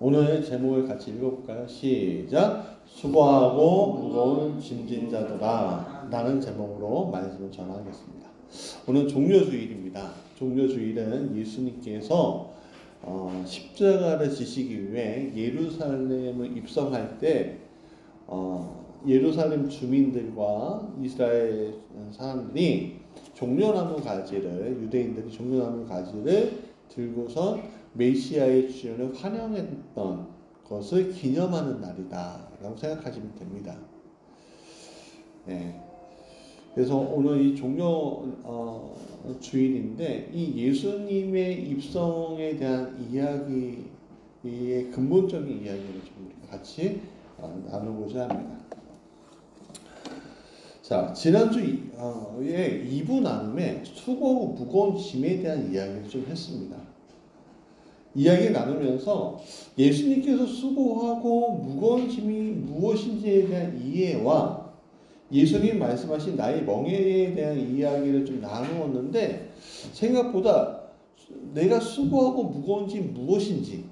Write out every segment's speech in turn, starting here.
오늘 제목을 같이 읽어볼까요? 시작! 수고하고 무거운 짐진 자들아 라는 제목으로 말씀을 전하겠습니다. 오늘 종려주일입니다. 종려주일은 예수님께서 십자가를 지시기 위해 예루살렘을 입성할 때 예루살렘 주민들과 이스라엘 사람들이 종려나무 가지를, 유대인들이 종려나무 가지를 들고선 메시아의 출현을 환영했던 것을 기념하는 날이다 라고 생각하시면 됩니다. 네. 그래서 오늘 이 종려 주일인데 이 예수님의 입성에 대한 이야기의 근본적인 이야기를 좀 같이 나누고자 합니다. 자, 지난주에 2부 나눔에 수고하고 무거운 짐에 대한 이야기를 좀 했습니다. 이야기 나누면서 예수님께서 수고하고 무거운 짐이 무엇인지에 대한 이해와 예수님 말씀하신 나의 멍에에 대한 이야기를 좀 나누었는데 생각보다 내가 수고하고 무거운 짐 무엇인지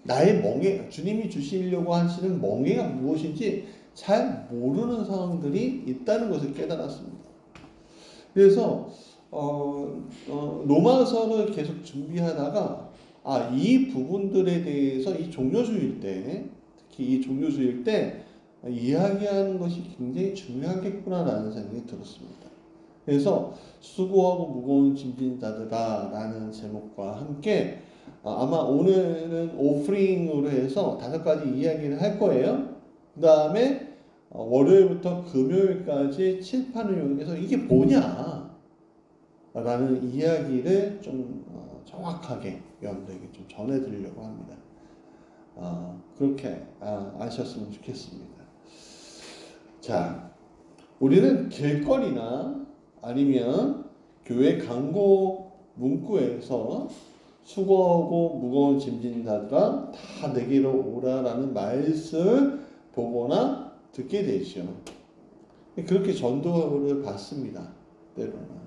나의 멍에, 주님이 주시려고 하시는 멍에가 무엇인지 잘 모르는 상황들이 있다는 것을 깨달았습니다. 그래서 로마서를 계속 준비하다가 이 부분들에 대해서 이 종려주일 때, 특히 이 종려주일 때 이야기하는 것이 굉장히 중요하겠구나라는 생각이 들었습니다. 그래서 수고하고 무거운 짐진 자들아 라는 제목과 함께 아마 오늘은 오프닝으로 해서 5가지 이야기를 할 거예요. 그 다음에 월요일부터 금요일까지 칠판을 이용해서 이게 뭐냐 라는 이야기를 좀 정확하게 여러분들에게 좀 전해드리려고 합니다. 그렇게 아셨으면 좋겠습니다. 자, 우리는 길거리나 아니면 교회 광고 문구에서 수고하고 무거운 짐진 자들아 다 내게로 오라라는 말씀을 보거나 듣게 되죠. 그렇게 전도를 받습니다. 때로는.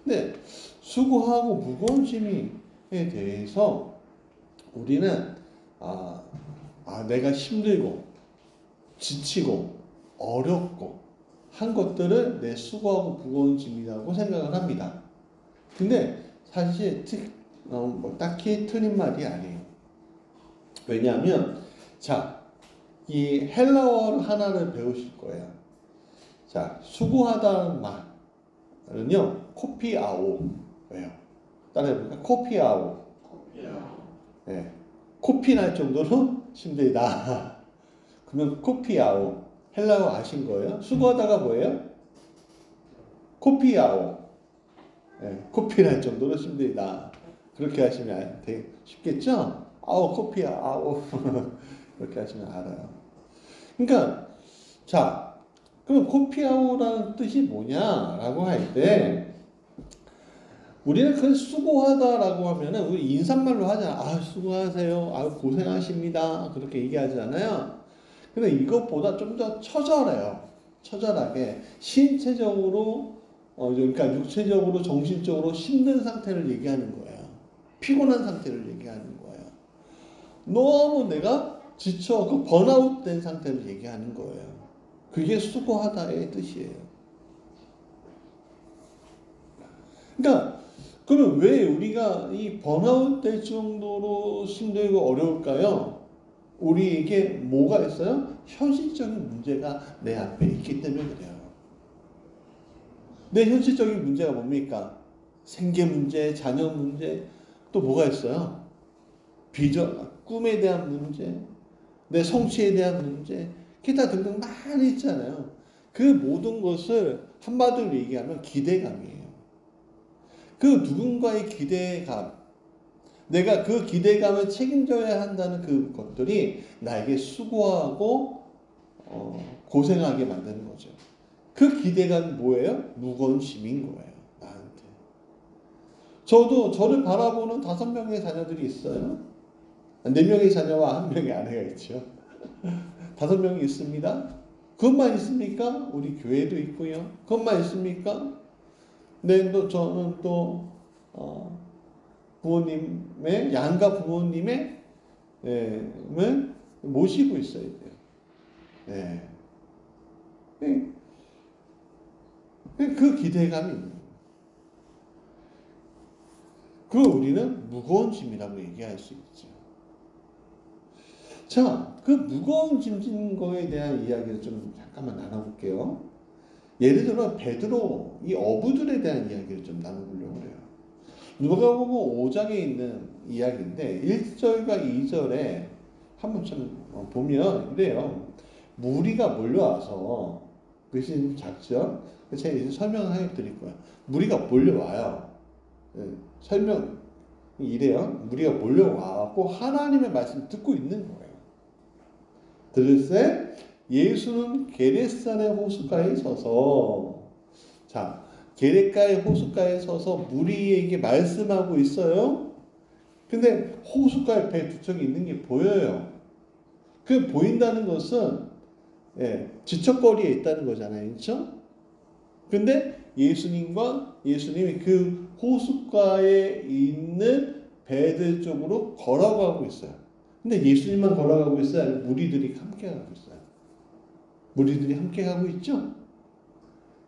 근데 수고하고 무거운 짐에 대해서 우리는 내가 힘들고 지치고 어렵고 한 것들을 내 수고하고 무거운 짐이라고 생각을 합니다. 근데 사실 딱히 틀린 말이 아니에요. 왜냐하면 이 헬라어 하나를 배우실 거예요. 자, 수고하다는 말은요, 코피아오예요. 따라해볼까요? 코피아오. 네. 코피 날 정도로 힘들다. 그러면 코피아오. 헬라어 아신 거예요? 수고하다가 뭐예요? 코피아오. 네. 코피 날 정도로 힘들다. 그렇게 하시면 되게 쉽겠죠? 코피아오. 그렇게 하시면 알아요. 그러니까, 그럼 코피아오라는 뜻이 뭐냐라고 할 때, 우리는 그 수고하다라고 하면은 우리 인사말로 하잖아. 수고하세요. 고생하십니다. 그렇게 얘기하잖아요. 근데 이것보다 좀 더 처절해요. 처절하게 신체적으로 그러니까 육체적으로 정신적으로 힘든 상태를 얘기하는 거예요. 피곤한 상태를 얘기하는 거예요. 너무 내가 지쳐 번아웃된 상태를 얘기하는 거예요. 그게 수고하다의 뜻이에요. 그러니까 그러면 왜 우리가 이 번아웃 될 정도로 힘들고 어려울까요? 우리에게 뭐가 있어요? 현실적인 문제가 내 앞에 있기 때문에 그래요. 내 현실적인 문제가 뭡니까? 생계 문제, 자녀 문제, 또 뭐가 있어요? 꿈에 대한 문제, 내 성취에 대한 문제, 기타 등등 많이 있잖아요. 그 모든 것을 한마디로 얘기하면 기대감이에요. 그 누군가의 기대감, 내가 그 기대감을 책임져야 한다는 그 것들이 나에게 수고하고 고생하게 만드는 거죠. 그 기대감이 뭐예요? 무거운 짐인 거예요. 나한테. 저를 바라보는 5명의 자녀들이 있어요. 4명의 자녀와 1명의 아내가 있죠. 5명이 있습니다. 그것만 있습니까? 우리 교회도 있고요. 그것만 있습니까? 네, 저는 또 부모님의 양가 부모님의 모시고 있어야 돼요. 네. 그 기대감이 있는 거예요. 그 우리는 무거운 짐이라고 얘기할 수 있죠. 자, 그 무거운 짐 진 거에 대한 이야기를 좀 잠깐만 나눠볼게요. 예를 들어 베드로 이 어부들에 대한 이야기를 좀 나눠보려고 해요. 누가복음 5장에 있는 이야기인데 1절과 2절에 한번 좀 보면 이래요. 무리가 몰려와서 그것이 좀 작죠? 제가 이제 설명을 해드릴 거예요. 무리가 몰려와요. 설명이 이래요. 무리가 몰려와고 하나님의 말씀 듣고 있는 거예요. 들을새 예수는 게네사렛 호숫가에 서서, 자, 게네가의 호숫가에 서서 무리에게 말씀하고 있어요. 근데 호숫가에 배 두 척이 있는 게 보여요. 그 보인다는 것은 지척거리에 있다는 거잖아요. 그렇죠? 근데 예수님이 그 호숫가에 있는 배들 쪽으로 걸어가고 있어요. 근데 예수님만 걸어가고 있어요? 아니면 무리들이 함께 가고 있어요? 무리들이 함께 가고 있죠?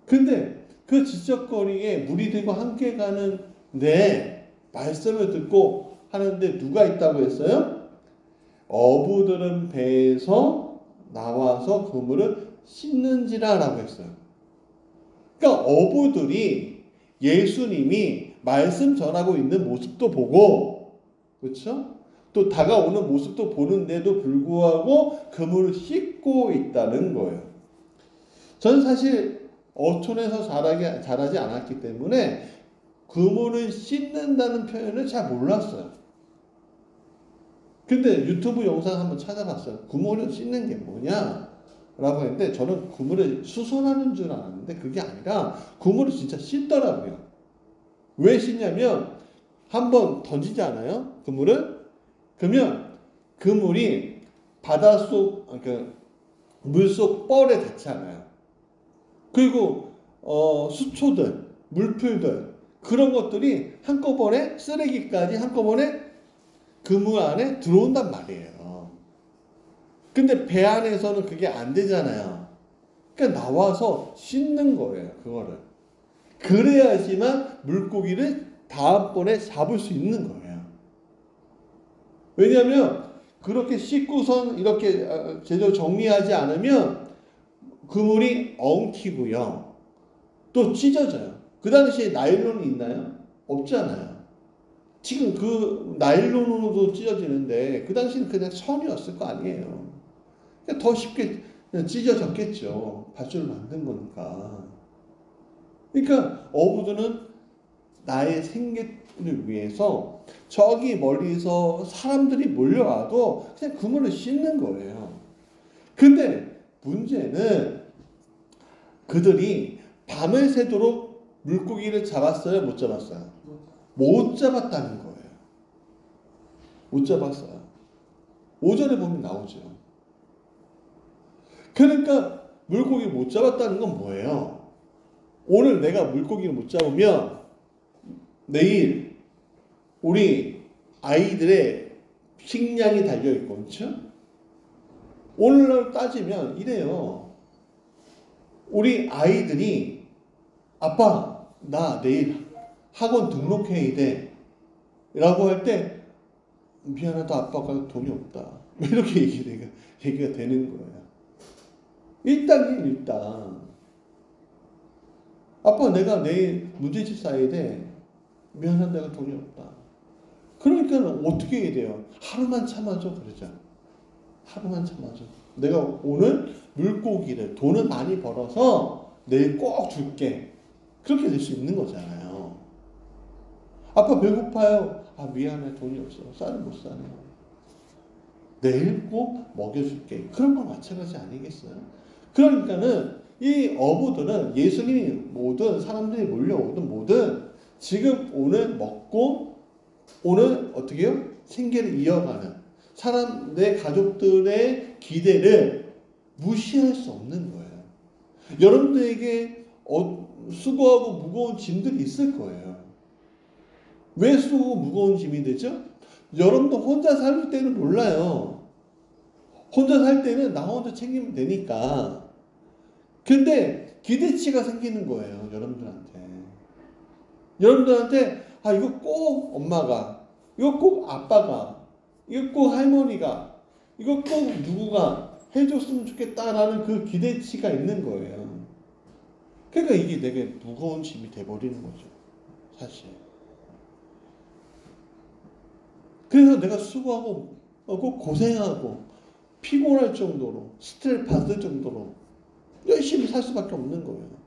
근데 그 지적거리에 무리들과 함께 가는데 말씀을 듣고 하는데 누가 있다고 했어요? 어부들은 배에서 나와서 그물을 씻는지라 라고 했어요. 그러니까 어부들이 예수님이 말씀 전하고 있는 모습도 보고, 그렇죠? 또 다가오는 모습도 보는데도 불구하고 그물을 씻고 있다는 거예요. 저는 사실 어촌에서 자라지 않았기 때문에 그물을 씻는다는 표현을 잘 몰랐어요. 근데 유튜브 영상 한번 찾아봤어요. 그물을 씻는 게 뭐냐? 라고 했는데 저는 그물을 수선하는 줄 알았는데 그게 아니라 그물을 진짜 씻더라고요. 왜 씻냐면 한번 던지지 않아요? 그물을? 그러면 그물이 바닷속, 물속 뻘에 닿지 않아요. 그리고 수초들, 물풀들 그런 것들이 한꺼번에 쓰레기까지 한꺼번에 그물 안에 들어온단 말이에요. 근데 배 안에서는 그게 안 되잖아요. 그러니까 나와서 씻는 거예요. 그거를. 그래야지만 물고기를 다음번에 잡을 수 있는 거예요. 왜냐하면 그렇게 씻고선 이렇게 제대로 정리하지 않으면 그물이 엉키고요. 또 찢어져요. 그 당시에 나일론이 있나요? 없잖아요. 지금 그 나일론으로도 찢어지는데 그 당시는 그냥 선이었을 거 아니에요. 그러니까 더 쉽게 찢어졌겠죠. 밧줄을 만든 거니까. 그러니까 어부들은 나의 생계를 위해서 저기 멀리서 사람들이 몰려와도 그냥 그물을 씻는 거예요. 근데 문제는 그들이 밤을 새도록 물고기를 잡았어요? 못 잡았어요? 못 잡았다는 거예요. 못 잡았어요. 5절에 보면 나오죠. 그러니까 물고기 못 잡았다는 건 뭐예요? 오늘 내가 물고기를 못 잡으면 내일 우리 아이들의 식량이 달려있고, 그렇죠? 오늘날 따지면 이래요. 우리 아이들이 아빠 나 내일 학원 등록해야 돼 라고 할 때 미안하다 아빠가 돈이 없다 이렇게 얘기가 되는 거예요. 일단 아빠 내가 내일 문제집 사야 돼. 미안하다 내가 돈이 없다. 그러니까 어떻게 해야 돼요? 하루만 참아줘 그러죠. 하루만 참아줘. 내가 오늘 물고기를 돈을 많이 벌어서 내일 꼭 줄게. 그렇게 될 수 있는 거잖아요. 아빠 배고파요. 아 미안해 돈이 없어. 쌀을 못 사네. 내일 꼭 먹여줄게. 그런 거 마찬가지 아니겠어요? 그러니까는 이 어부들은 예수님이 뭐든 사람들이 몰려오든 뭐든 지금 오늘 먹고 오늘 어떻게 해요? 생계를 이어가는 사람 내 가족들의 기대를 무시할 수 없는 거예요. 여러분들에게 수고하고 무거운 짐들이 있을 거예요. 왜 수고하고 무거운 짐이 되죠? 여러분도 혼자 살 때는 몰라요. 혼자 살 때는 나 혼자 챙기면 되니까. 근데 기대치가 생기는 거예요, 여러분들한테. 여러분들한테, 아, 이거 꼭 엄마가, 이거 꼭 아빠가, 이거 꼭 할머니가, 이거 꼭 누구가 해줬으면 좋겠다라는 그 기대치가 있는 거예요. 그러니까 이게 되게 무거운 짐이 돼버리는 거죠, 사실. 그래서 내가 수고하고, 꼭 고생하고, 피곤할 정도로, 스트레스 받을 정도로 열심히 살 수밖에 없는 거예요.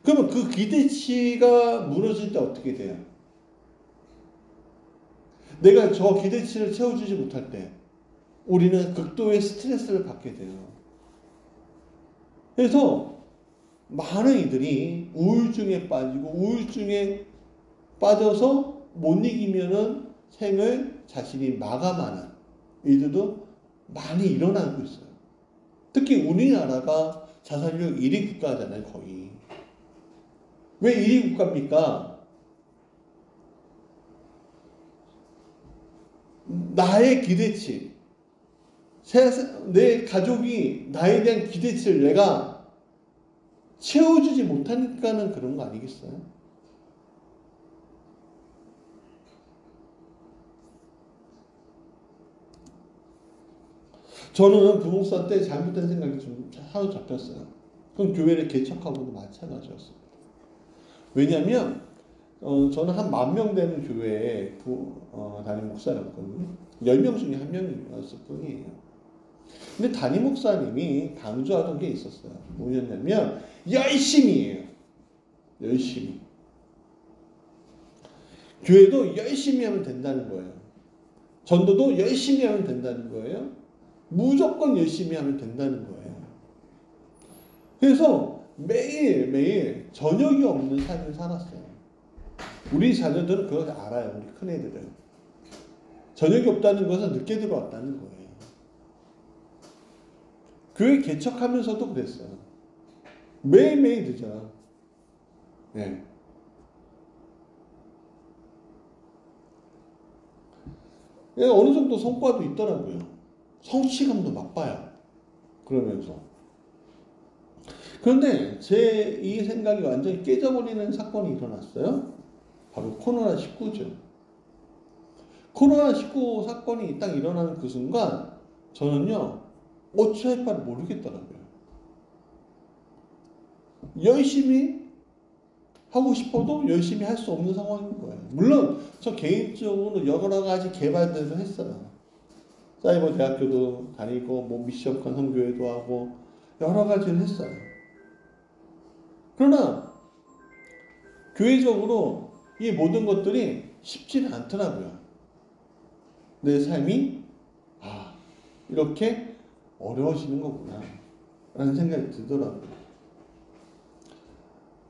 그러면 그 기대치가 무너질 때 어떻게 돼요? 내가 저 기대치를 채워주지 못할 때 우리는 극도의 스트레스를 받게 돼요. 그래서 많은 이들이 우울증에 빠지고 우울증에 빠져서 못 이기면은 생을 자신이 마감하는 일들도 많이 일어나고 있어요. 특히 우리나라가 자살률 1위 국가잖아요, 거의. 왜 1위 국가입니까? 나의 기대치, 내 가족이 나에 대한 기대치를 내가 채워주지 못하니까는 그런 거 아니겠어요? 저는 부목사 때 잘못된 생각이 좀 하루 잡혔어요. 그럼 교회를 개척하고도 마찬가지였어요. 왜냐하면 저는 한 10,000명 되는 교회에 담임 목사였거든요. 10명 중에 1명이었을 뿐이에요. 근데 담임 목사님이 강조하던 게 있었어요. 뭐였냐면 열심히예요. 열심히. 교회도 열심히 하면 된다는 거예요. 전도도 열심히 하면 된다는 거예요. 무조건 열심히 하면 된다는 거예요. 그래서 매일매일 저녁이 없는 삶을 살았어요. 우리 자녀들은 그걸 알아요. 우리 큰애들은. 저녁이 없다는 것은 늦게 들어왔다는 거예요. 교회 개척하면서도 그랬어요. 매일매일 늦어요. 네. 어느 정도 성과도 있더라고요. 성취감도 맛봐요. 그러면서. 그런데 제 이 생각이 완전히 깨져버리는 사건이 일어났어요. 바로 코로나19죠. 코로나19 사건이 딱 일어나는 그 순간 저는요, 어찌할 바를 모르겠더라고요. 열심히 하고 싶어도 열심히 할 수 없는 상황인 거예요. 물론 저 개인적으로 여러 가지 개발들을 했어요. 사이버 대학교도 다니고 뭐 미션 건성교회도 하고 여러 가지를 했어요. 그러나 교회적으로 이 모든 것들이 쉽지는 않더라고요. 내 삶이 이렇게 어려워지는 거구나 라는 생각이 들더라고요.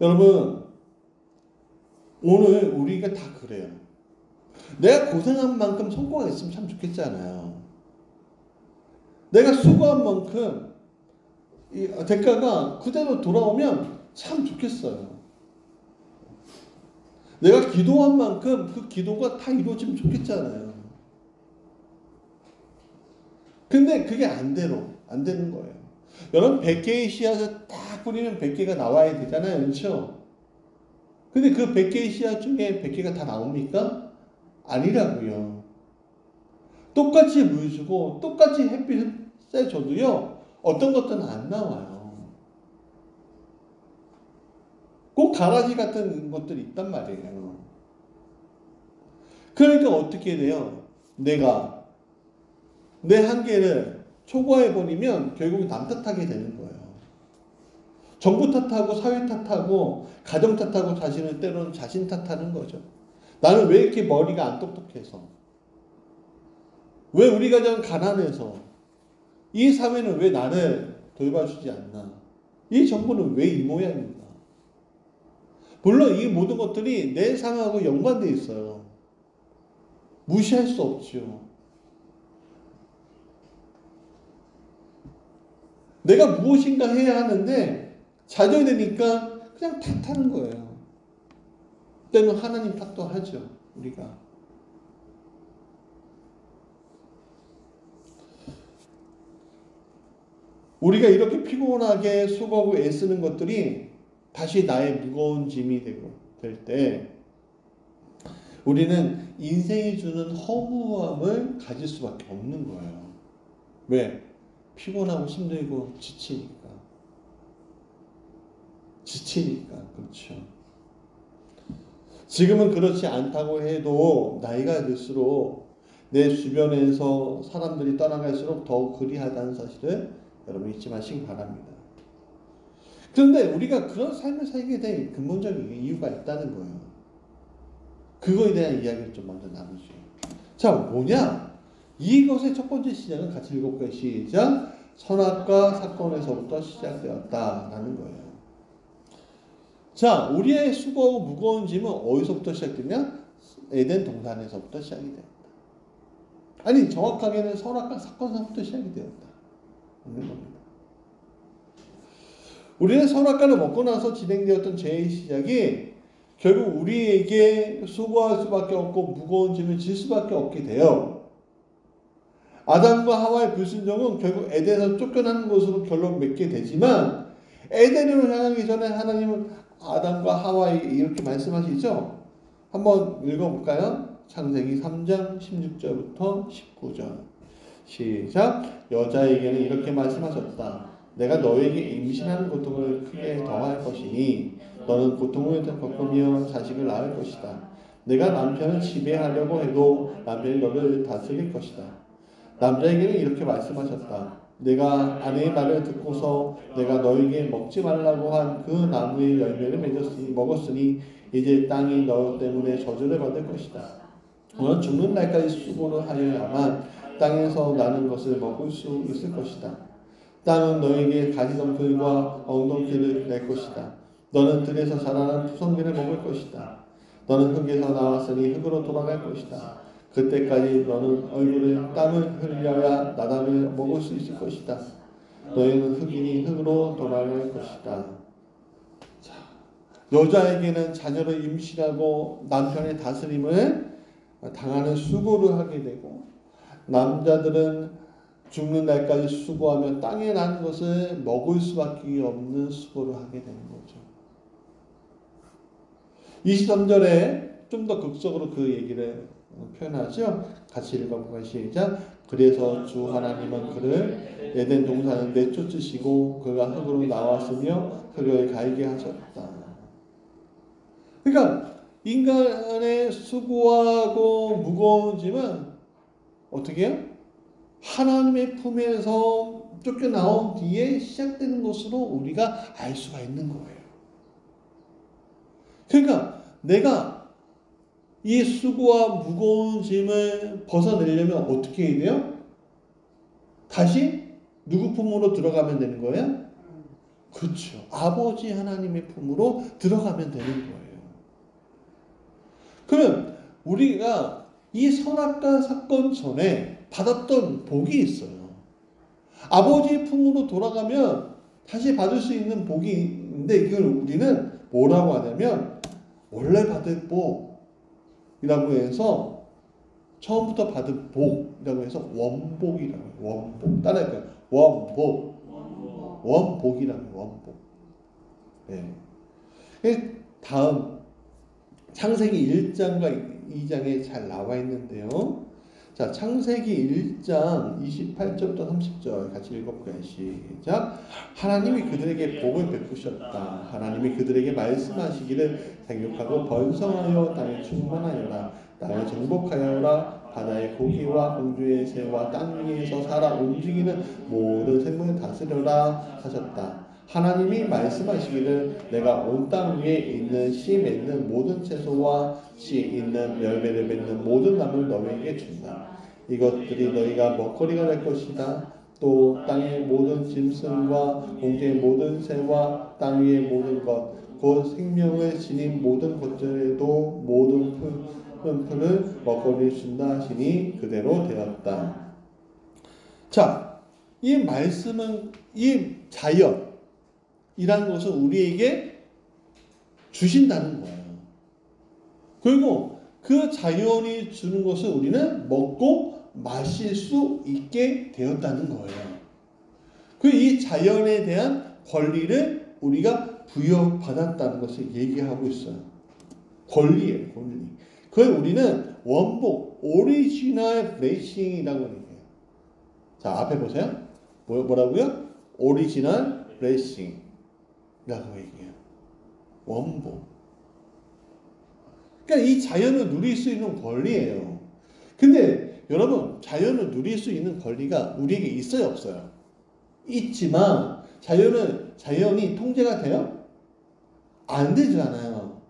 여러분, 오늘 우리가 다 그래요. 내가 고생한 만큼 성과가 있으면 참 좋겠잖아요. 내가 수고한 만큼 이 대가가 그대로 돌아오면 참 좋겠어요. 내가 기도한 만큼 그 기도가 다 이루어지면 좋겠잖아요. 근데 그게 안 되는 거예요. 여러분 100개의 씨앗을 딱 뿌리면 100개가 나와야 되잖아요. 그렇죠? 근데 그 100개의 씨앗 중에 100개가 다 나옵니까? 아니라고요. 똑같이 물 주고 똑같이 햇빛을 쐬줘도요. 어떤 것들은 안 나와요. 꼭 가라지 같은 것들이 있단 말이에요. 그러니까 어떻게 돼요? 내가 내 한계를 초과해버리면 결국 남 탓하게 되는 거예요. 정부 탓하고 사회 탓하고 가정 탓하고 자신을 때로는 자신 탓하는 거죠. 나는 왜 이렇게 머리가 안 똑똑해서, 왜 우리 가정은 가난해서, 이 사회는 왜 나를 돌봐주지 않나, 이 정부는 왜 이 모양인가. 물론 이 모든 것들이 내 상황하고 연관되어 있어요. 무시할 수 없죠. 내가 무엇인가 해야 하는데 좌절되니까 그냥 탓하는 거예요. 때는 하나님 탓도 하죠, 우리가. 우리가 이렇게 피곤하게 수고하고 애쓰는 것들이 다시 나의 무거운 짐이 될 때 우리는 인생이 주는 허무함을 가질 수밖에 없는 거예요. 왜? 피곤하고 힘들고 지치니까. 그렇죠. 지금은 그렇지 않다고 해도 나이가 들수록 내 주변에서 사람들이 떠나갈수록 더욱 그리하다는 사실을 여러분 잊지 마시기 바랍니다. 그런데 우리가 그런 삶을 살게 된 근본적인 이유가 있다는 거예요. 그거에 대한 이야기를 좀 먼저 나누죠. 자, 뭐냐? 이것의 첫 번째 시작은 같이 읽어볼까요? 시작. 선악과 사건에서부터 시작되었다라는 거예요. 자, 우리의 수고하고 무거운 짐은 어디서부터 시작되냐? 에덴 동산에서부터 시작이 되었다. 아니, 정확하게는 선악과 사건에서부터 시작이 되었다. 하는 겁니다. 우리는 선악과를 먹고 나서 진행되었던 죄의 시작이 결국 우리에게 수고할 수밖에 없고 무거운 짐을 질 수밖에 없게 돼요. 아담과 하와의 불순종은 결국 에덴에서 쫓겨나는 것으로 결론 맺게 되지만 에덴으로 향하기 전에 하나님은 아담과 하와에 이렇게 말씀하시죠. 한번 읽어볼까요? 창세기 3장 16절부터 19절 시작. 여자에게는 이렇게 말씀하셨다. 내가 너에게 임신하는 고통을 크게 더할 것이니 너는 고통을 겪으며 자식을 낳을 것이다. 내가 남편을 지배하려고 해도 남편이 너를 다스릴 것이다. 남자에게는 이렇게 말씀하셨다. 내가 아내의 말을 듣고서 내가 너에게 먹지 말라고 한 그 나무의 열매를 먹었으니 이제 땅이 너 때문에 저주를 받을 것이다. 너는 죽는 날까지 수고를 하여야만 땅에서 나는 것을 먹을 수 있을 것이다. 땅은 너에게 가지덩굴과 엉겅퀴를 낼 것이다. 너는 들에서 자라난 푸성귀를 먹을 것이다. 너는 흙에서 나왔으니 흙으로 돌아갈 것이다. 그때까지 너는 얼굴에 땀을 흘려야 나답을 먹을 수 있을 것이다. 너희는 흙이니 흙으로 돌아갈 것이다. 자, 여자에게는 자녀를 임신하고 남편의 다스림을 당하는 수고를 하게 되고 남자들은 죽는 날까지 수고하며 땅에 난 것을 먹을 수밖에 없는 수고를 하게 되는 거죠. 23절에 좀 더 극적으로 그 얘기를 표현하죠. 같이 읽어볼까요? 시작. 그래서 주 하나님은 그를 에덴 동산을 내쫓으시고 그가 흙으로 나왔으며 흙을 갈게 하셨다. 그러니까 인간의 수고하고 무거운 짐은 어떻게 해요? 하나님의 품에서 쫓겨나온 뒤에 시작되는 것으로 우리가 알 수가 있는 거예요. 그러니까 내가 이 수고와 무거운 짐을 벗어내려면 어떻게 해야 돼요? 다시 누구 품으로 들어가면 되는 거예요? 그렇죠. 아버지 하나님의 품으로 들어가면 되는 거예요. 그러면 우리가 이 선악과 사건 전에 받았던 복이 있어요. 아버지의 품으로 돌아가면 다시 받을 수 있는 복이 있는데 이걸 우리는 뭐라고 하냐면 원래 받을 복이라고 해서 처음부터 받은 복이라고 해서 원복이라고 해요. 원복. 따라할까요? 원복. 원복이라고 해요. 원복. 네. 다음 창세기 1장과 2장에 잘 나와 있는데요. 자, 창세기 1장 28절부터 30절 같이 읽어볼까요? 시작. 하나님이 그들에게 복을 베푸셨다. 하나님이 그들에게 말씀하시기를 생육하고 번성하여 땅에 충만하여라. 땅을 정복하여라. 바다의 고기와 공주의 새와 땅 위에서 살아 움직이는 모든 생물을 다스려라 하셨다. 하나님이 말씀하시기를 내가 온 땅 위에 있는 씨 맺는 모든 채소와 씨 있는 열매를 맺는 모든 나무를 너희에게 준다. 이것들이 너희가 먹거리가 될 것이다. 또 땅의 모든 짐승과 공중의 모든 새와 땅 위의 모든 것, 곧 생명을 지닌 모든 것들에도 모든 풀을 먹거리를 준다 하시니 그대로 되었다. 자, 이 말씀은 이 자연 이라는 것을 우리에게 주신다는 거예요. 그리고 그 자연이 주는 것을 우리는 먹고 마실 수 있게 되었다는 거예요. 이 자연에 대한 권리를 우리가 부여받았다는 것을 얘기하고 있어요. 권리예요, 권리. 그걸 우리는 원복, 오리지널 블레싱이라고 얘기해요. 자, 앞에 보세요. 뭐라고요? 오리지널 블레싱이라고 얘기해요. 원복. 그러니까 이 자연을 누릴 수 있는 권리예요. 근데 여러분, 자연을 누릴 수 있는 권리가 우리에게 있어요, 없어요? 있지만 자연이 통제가 돼요? 안 되잖아요.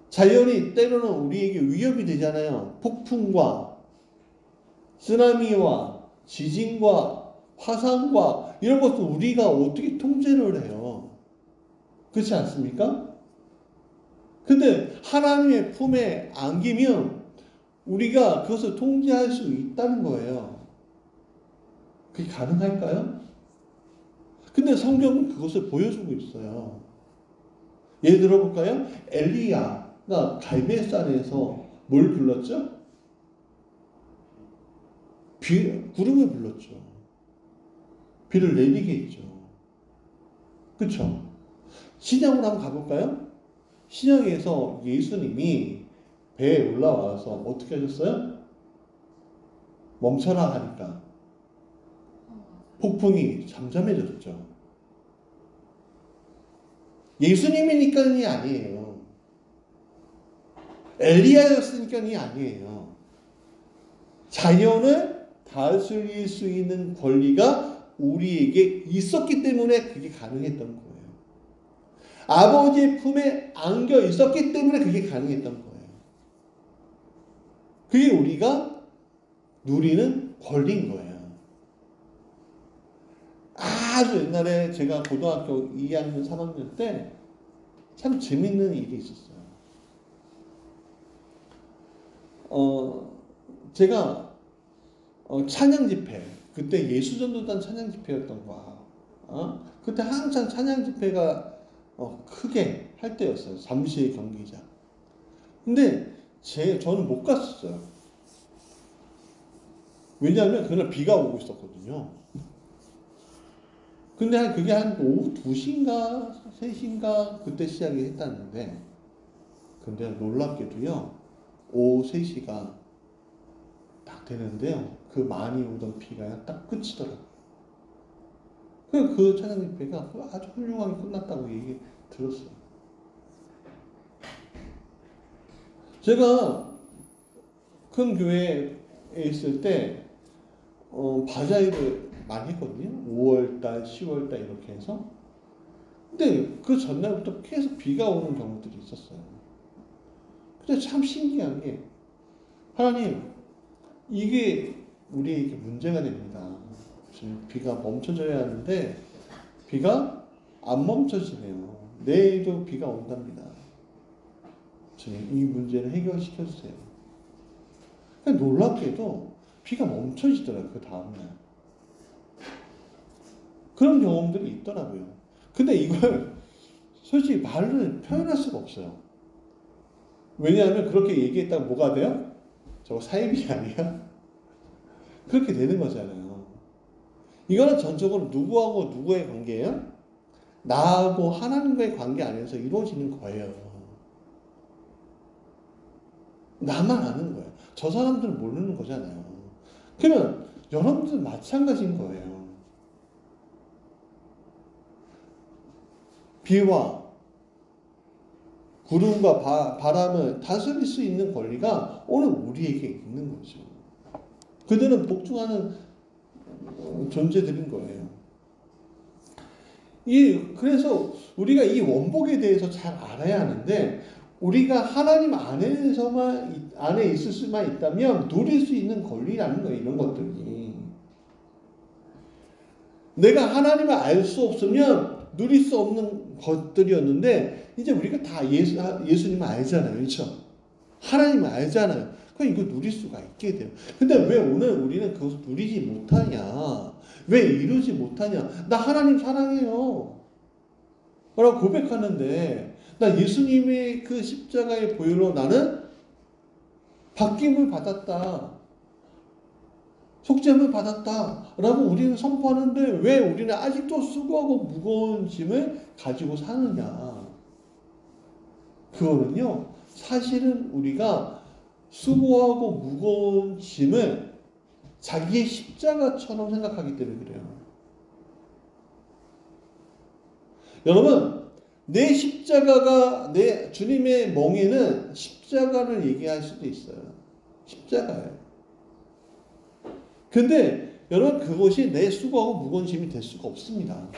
자연이 때로는 우리에게 위협이 되잖아요. 폭풍과 쓰나미와 지진과 화산과 이런 것도 우리가 어떻게 통제를 해요? 그렇지 않습니까? 근데 하나님의 품에 안기면 우리가 그것을 통제할 수 있다는 거예요. 그게 가능할까요? 근데 성경은 그것을 보여주고 있어요. 예를 들어볼까요? 엘리야가 갈멜산에서 뭘 불렀죠? 구름을 불렀죠. 비를 내리게 했죠. 그렇죠? 신약으로 한번 가볼까요? 신약에서 예수님이 배에 올라와서 어떻게 하셨어요? 멈춰라 하니까 폭풍이 잠잠해졌죠. 예수님이니까는 아니에요. 엘리야였으니까는 아니에요. 자연을 다스릴 수 있는 권리가 우리에게 있었기 때문에 그게 가능했던 거예요. 아버지의 품에 안겨 있었기 때문에 그게 가능했던 거예요. 그게 우리가 누리는 권리인 거예요. 아주 옛날에 제가 고등학교 2학년, 3학년 때 참 재밌는 일이 있었어요. 제가 찬양 집회, 그때 예수전도단 찬양 집회였던 거야. 그때 한창 찬양 집회가 크게 할 때였어요. 잠실 경기장. 근데 저는 못 갔었어요. 왜냐하면 그날 비가 오고 있었거든요. 근데 그게 한 오후 2시인가 3시인가 그때 시작이 했다는데, 근데 놀랍게도요, 오후 3시가 딱 되는데요, 그 많이 오던 비가 딱 그치더라고요. 그 찬양 집회가 아주 훌륭하게 끝났다고 얘기 들었어요. 제가 큰 교회에 있을 때 바자회를 많이 했거든요. 5월달, 10월달 이렇게 해서. 근데 그 전날부터 계속 비가 오는 경우들이 있었어요. 근데 참 신기한 게, 하나님, 이게 우리에게 문제가 됩니다. 지금 비가 멈춰져야 하는데 비가 안 멈춰지네요. 내일도 비가 온답니다. 주님, 이 문제를 해결시켜 주세요. 놀랍게도 비가 멈춰지더라고요, 그 다음날. 그런 경험들이 있더라고요. 근데 이걸 솔직히 말로 표현할 수가 없어요. 왜냐하면 그렇게 얘기했다가 뭐가 돼요? 저거 사이비 아니야? 그렇게 되는 거잖아요. 이거는 전적으로 누구하고 누구의 관계예요? 나하고 하나님과의 관계 안에서 이루어지는 거예요. 나만 아는 거예요. 저 사람들은 모르는 거잖아요. 그러면 여러분들 마찬가지인 거예요. 비와 구름과 바람을 다스릴 수 있는 권리가 오늘 우리에게 있는 거죠. 그들은 복종하는 존재들인 거예요. 그래서 우리가 이 원복에 대해서 잘 알아야 하는데, 우리가 하나님 안에 있을 수만 있다면 누릴 수 있는 권리라는 거예요. 이런 것들이. 내가 하나님을 알 수 없으면 누릴 수 없는 것들이었는데, 이제 우리가 다 예수님을 알잖아요. 그렇죠? 하나님을 알잖아요. 그럼 이거 누릴 수가 있게 돼요. 근데 왜 오늘 우리는 그것을 누리지 못하냐? 왜 이루지 못하냐? 나 하나님 사랑해요 라고 고백하는데, 나 예수님의 그 십자가의 보혈로 나는 바뀜을 받았다. 속죄함을 받았다라고 우리는 선포하는데 왜 우리는 아직도 수고하고 무거운 짐을 가지고 사느냐? 그거는요, 사실은 우리가 수고하고 무거운 짐을 자기의 십자가처럼 생각하기 때문에 그래요. 여러분, 내 십자가가, 내 주님의 멍에는 십자가를 얘기할 수도 있어요. 십자가예요. 근데 여러분, 그것이 내 수고하고 무거운 짐이 될 수가 없습니다.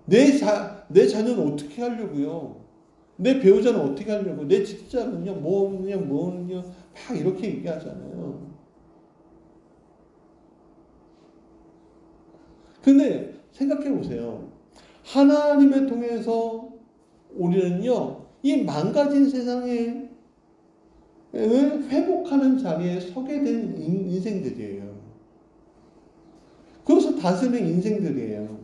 내 자녀는 어떻게 하려고요? 내 배우자는 어떻게 하려고? 내 직장은요, 뭐는요, 막 이렇게 얘기하잖아요. 근데 생각해 보세요. 하나님을 통해서 우리는요, 이 망가진 세상에 회복하는 자리에 서게 된 인생들이에요. 그것을 다스리는 인생들이에요.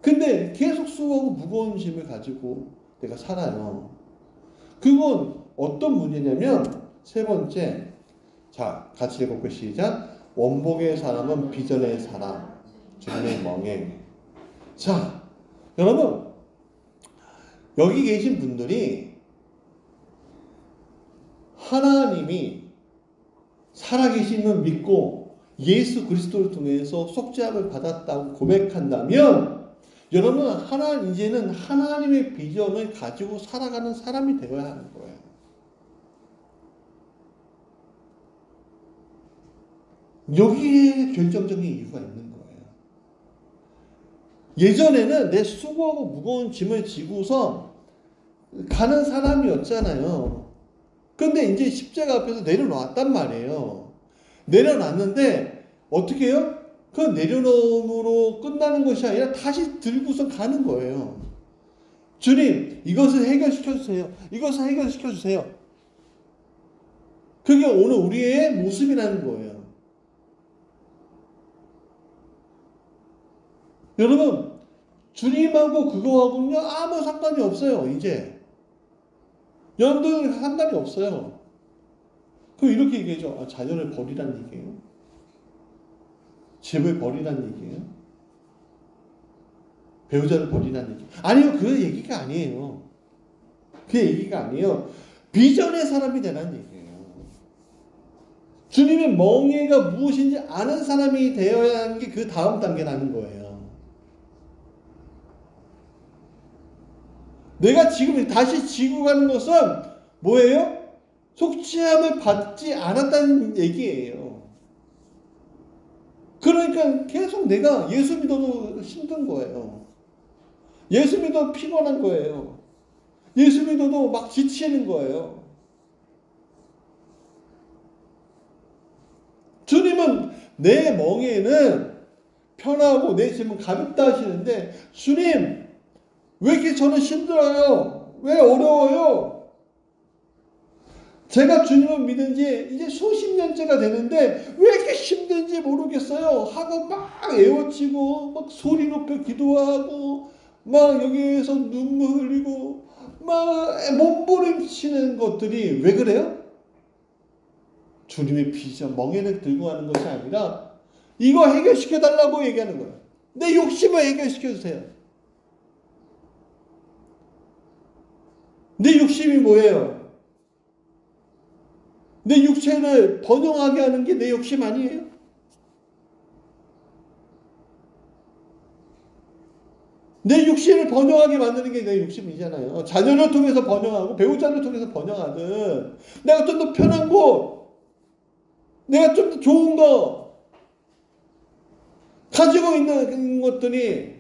근데 계속 수고하고 무거운 짐을 가지고 내가 살아요. 그건 어떤 문제냐면, 세 번째, 자, 같이 읽어볼게요. 시작. 원복의 사람은 비전의 사람, 주님의 멍에. 자, 여러분, 여기 계신 분들이 하나님이 살아계심을 믿고 예수 그리스도를 통해서 속죄함을 받았다고 고백한다면, 여러분, 이제는 하나님의 비전을 가지고 살아가는 사람이 되어야 하는 거예요. 여기에 결정적인 이유가 있는 거예요. 예전에는 내 수고하고 무거운 짐을 지고서 가는 사람이었잖아요. 근데 이제 십자가 앞에서 내려놨단 말이에요. 내려놨는데 어떻게 해요? 그 내려놓음으로 끝나는 것이 아니라 다시 들고서 가는 거예요. 주님, 이것을 해결시켜 주세요. 이것을 해결시켜 주세요. 그게 오늘 우리의 모습이라는 거예요. 여러분, 주님하고 그거하고는요, 아무 상관이 없어요, 이제. 여러분들 상관이 없어요. 그 이렇게 얘기하죠. 아, 자녀를 버리라는 얘기예요. 집을 버리라는 얘기예요. 배우자를 버리라는 얘기. 아니요, 그 얘기가 아니에요. 그 얘기가 아니에요. 비전의 사람이 되라는 얘기예요. 주님의 멍에가 무엇인지 아는 사람이 되어야 하는 게 그 다음 단계라는 거예요. 내가 지금 다시 지고 가는 것은 뭐예요? 속죄함을 받지 않았다는 얘기예요. 그러니까 계속 내가 예수 믿어도 힘든 거예요. 예수 믿어도 피곤한 거예요. 예수 믿어도 막 지치는 거예요. 주님은 내 멍에는 편하고 내 짐은 가볍다 하시는데, 주님, 왜 이렇게 저는 힘들어요? 왜 어려워요? 제가 주님을 믿은 지 이제 수십 년째가 되는데 왜 이렇게 힘든지 모르겠어요 하고 막 애워치고 막 소리 높여 기도하고 막 여기에서 눈물 흘리고 막 몸부림치는 것들이 왜 그래요? 주님의 비전, 멍에를 들고 가는 것이 아니라 이거 해결시켜 달라고 얘기하는 거예요. 내 욕심을 해결시켜 주세요. 내 욕심이 뭐예요? 내 육체를 번영하게 하는 게 내 욕심 아니에요? 내 육신을 번영하게 만드는 게 내 욕심이잖아요. 자녀를 통해서 번영하고 배우자를 통해서 번영하든, 내가 좀 더 편한 거, 내가 좀 더 좋은 거 가지고 있는 것들이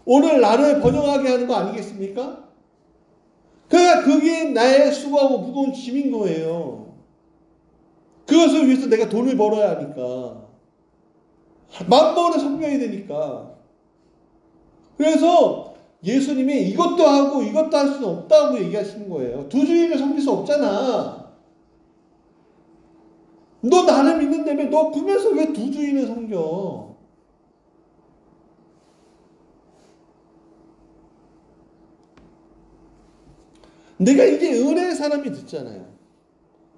오늘 나를 번영하게 하는 거 아니겠습니까? 그러니까 그게 나의 수고하고 무거운 짐인 거예요. 그것을 위해서 내가 돈을 벌어야 하니까. 만번을 섬겨야 되니까. 그래서 예수님이 이것도 하고 이것도 할 수는 없다고 얘기하시는 거예요. 두 주인을 섬길 수 없잖아. 너 나를 믿는다며 너 꿈에서 왜 두 주인을 섬겨? 내가 이게 은혜의 사람이 됐잖아요.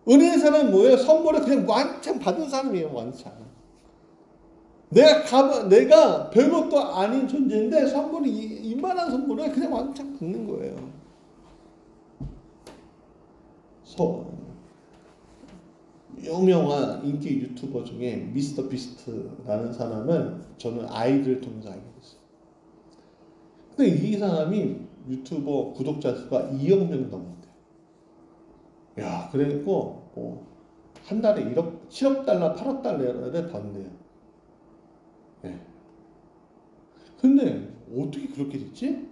은혜의 사람은 뭐예요? 선물을 그냥 왕창 받은 사람이에요. 왕창. 내가 별것도 아닌 존재인데 선물이 이만한 선물을 그냥 왕창 받는 거예요. 유명한 인기 유튜버 중에 미스터 비스트라는 사람을 저는 아이들을 통해서 알게 됐어요. 근데 이 사람이 유튜버 구독자 수가 2억 명이 넘는데요. 야, 그래갖고 한 달에 7억 달러, 8억 달러를 받는데요. 예. 근데 어떻게 그렇게 됐지?